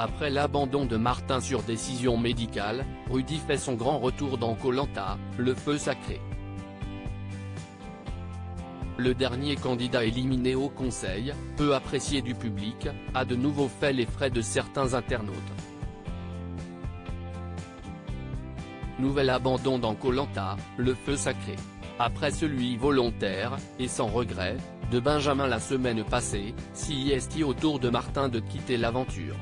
Après l'abandon de Martin sur décision médicale, Rudy fait son grand retour dans Koh-Lanta, le feu sacré. Le dernier candidat éliminé au Conseil, peu apprécié du public, a de nouveau fait les frais de certains internautes. Nouvel abandon dans Koh-Lanta, le feu sacré. Après celui volontaire, et sans regret, de Benjamin la semaine passée, c'est au tour de Martin de quitter l'aventure.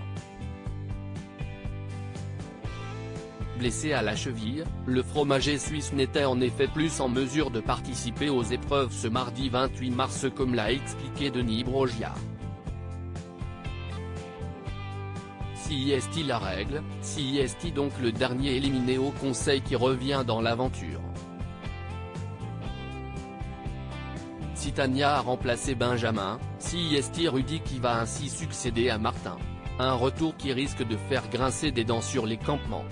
Blessé à la cheville, le fromager suisse n'était en effet plus en mesure de participer aux épreuves ce mardi 28 mars comme l'a expliqué Denis Brogiard. C'est la règle, c'est donc le dernier éliminé au Conseil qui revient dans l'aventure. Si Tania a remplacé Benjamin, c'est Rudy qui va ainsi succéder à Martin. Un retour qui risque de faire grincer des dents sur les campements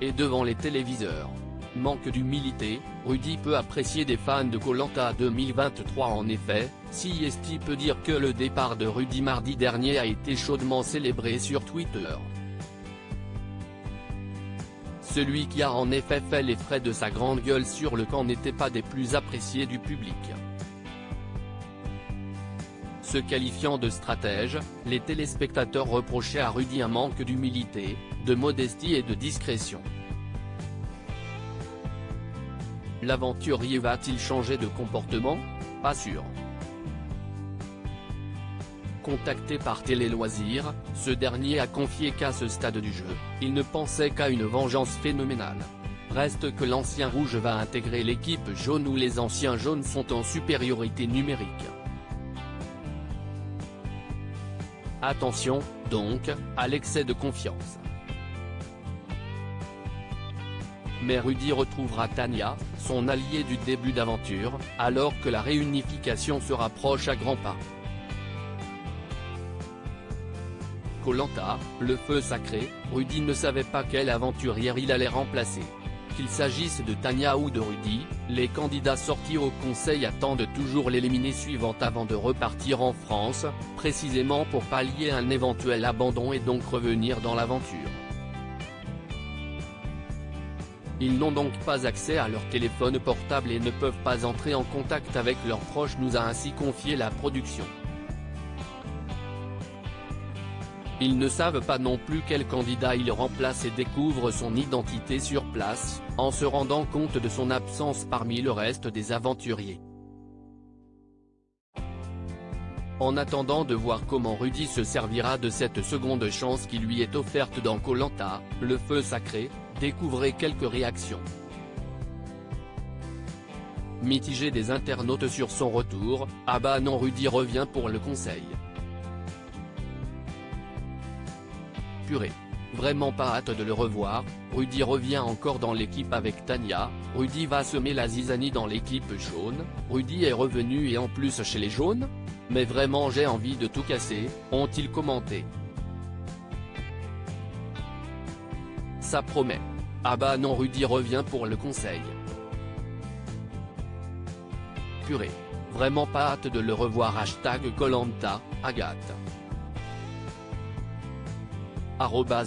et devant les téléviseurs. Manque d'humilité, Rudy peut apprécier des fans de Koh-Lanta 2023. En effet, c'est peut dire que le départ de Rudy mardi dernier a été chaudement célébré sur Twitter. Celui qui a en effet fait les frais de sa grande gueule sur le camp n'était pas des plus appréciés du public. Se qualifiant de stratège, les téléspectateurs reprochaient à Rudy un manque d'humilité, de modestie et de discrétion. L'aventurier va-t-il changer de comportement? Pas sûr. Contacté par Télé Loisirs, ce dernier a confié qu'à ce stade du jeu, il ne pensait qu'à une vengeance phénoménale. Reste que l'ancien rouge va intégrer l'équipe jaune où les anciens jaunes sont en supériorité numérique. Attention, donc, à l'excès de confiance. Mais Rudy retrouvera Tania, son allié du début d'aventure, alors que la réunification se rapproche à grands pas. Koh-Lanta, le feu sacré, Rudy ne savait pas quelle aventurière il allait remplacer. Qu'il s'agisse de Tania ou de Rudy, les candidats sortis au Conseil attendent toujours l'éliminée suivante avant de repartir en France, précisément pour pallier un éventuel abandon et donc revenir dans l'aventure. Ils n'ont donc pas accès à leur téléphone portable et ne peuvent pas entrer en contact avec leurs proches, nous a ainsi confié la production. Ils ne savent pas non plus quel candidat il remplace et découvrent son identité sur place, en se rendant compte de son absence parmi le reste des aventuriers. En attendant de voir comment Rudy se servira de cette seconde chance qui lui est offerte dans Koh-Lanta, le feu sacré, découvrez quelques réactions mitigées des internautes sur son retour. Ah bah non, Rudy revient pour le Conseil. Purée. Vraiment pas hâte de le revoir, Rudy revient encore dans l'équipe avec Tania, Rudy va semer la zizanie dans l'équipe jaune, Rudy est revenu et en plus chez les jaunes? Mais vraiment j'ai envie de tout casser, ont-ils commenté. Ça promet. Ah bah non, Rudy revient pour le Conseil. Purée. Vraiment pas hâte de le revoir. #Koh-Lanta, Agathe.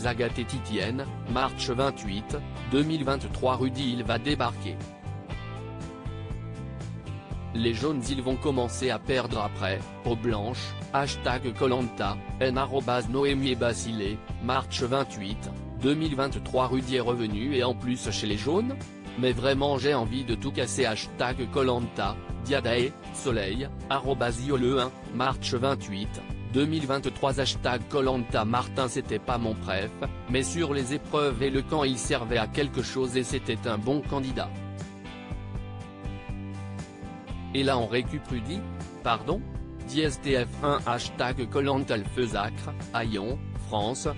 Agathe et Titienne, Marche 28, 2023. Rudy il va débarquer. Les jaunes ils vont commencer à perdre après, peau blanche, #Koh-Lanta, n @Noémie et Basile, Marche 28, 2023. Rudy est revenu et en plus chez les jaunes? Mais vraiment j'ai envie de tout casser. #Koh-Lanta, Diadae, Soleil, @Iole1, Marche 28, 2023. #Koh-Lanta Martin c'était pas mon préf, mais sur les épreuves et le camp il servait à quelque chose et c'était un bon candidat. Et là on récup Rudy? Pardon? DSTF1 #Koh-Lanta le feu sacre, Aillon, France,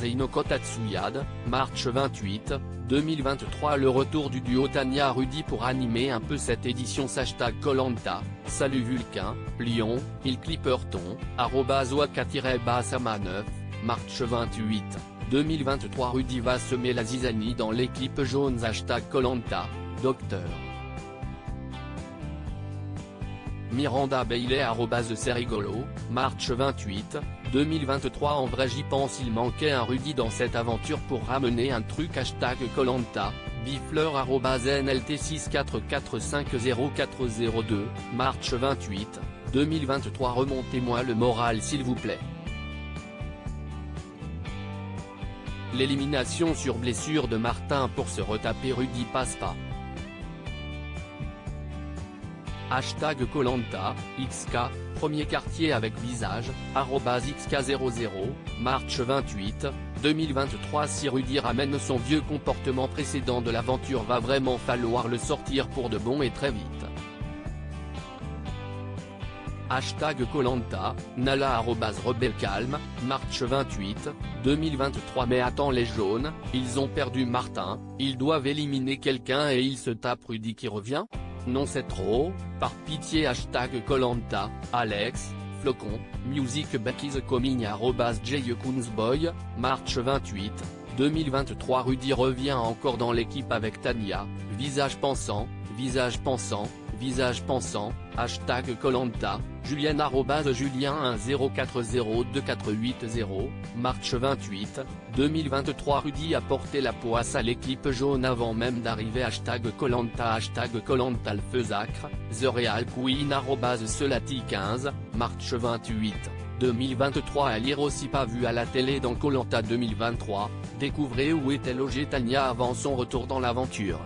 @Inokotatsuyad, Marche 28, 2023. Le retour du duo Tania-Rudy pour animer un peu cette édition. #Koh-Lanta, salut Vulcain, Lyon, il Clipperton, @Oaka-Bassama9, Marche 28, 2023. Rudy va semer la zizanie dans l'équipe jaune. #Koh-Lanta, Docteur Miranda Bailey @C'est rigolo, Marche 28, 2023. En vrai j'y pense, il manquait un Rudy dans cette aventure pour ramener un truc. #Koh-Lanta, bifleur@nlt644500402, March 28, 2023. Remontez-moi le moral s'il vous plaît. L'élimination sur blessure de Martin pour se retaper Rudy passe pas. #Koh-Lanta, XK, premier quartier avec visage, @XK00, March 28, 2023. Si Rudy ramène son vieux comportement précédent de l'aventure, va vraiment falloir le sortir pour de bon et très vite. #Koh-Lanta, Nala @RebelleCalm, March 28, 2023. Mais attends, les jaunes, ils ont perdu Martin, ils doivent éliminer quelqu'un et ils se tapent Rudy qui revient? Non, c'est trop, par pitié. #Koh-Lanta, Alex, Flocon, Music Back is Coming @JayKoonsboy, March 28, 2023. Rudy revient encore dans l'équipe avec Tania, visage pensant, visage pensant, visage pensant. #Koh-Lanta, Julien @Julien10402480, March 28, 2023. Rudy a porté la poisse à l'équipe jaune avant même d'arriver. #Koh-Lanta, #Koh-Lanta le feu sacre, The Real Queen @Selati15, March 28, 2023. À lire aussi. Pas vu à la télé dans Koh-Lanta 2023, découvrez où était logée Tania avant son retour dans l'aventure.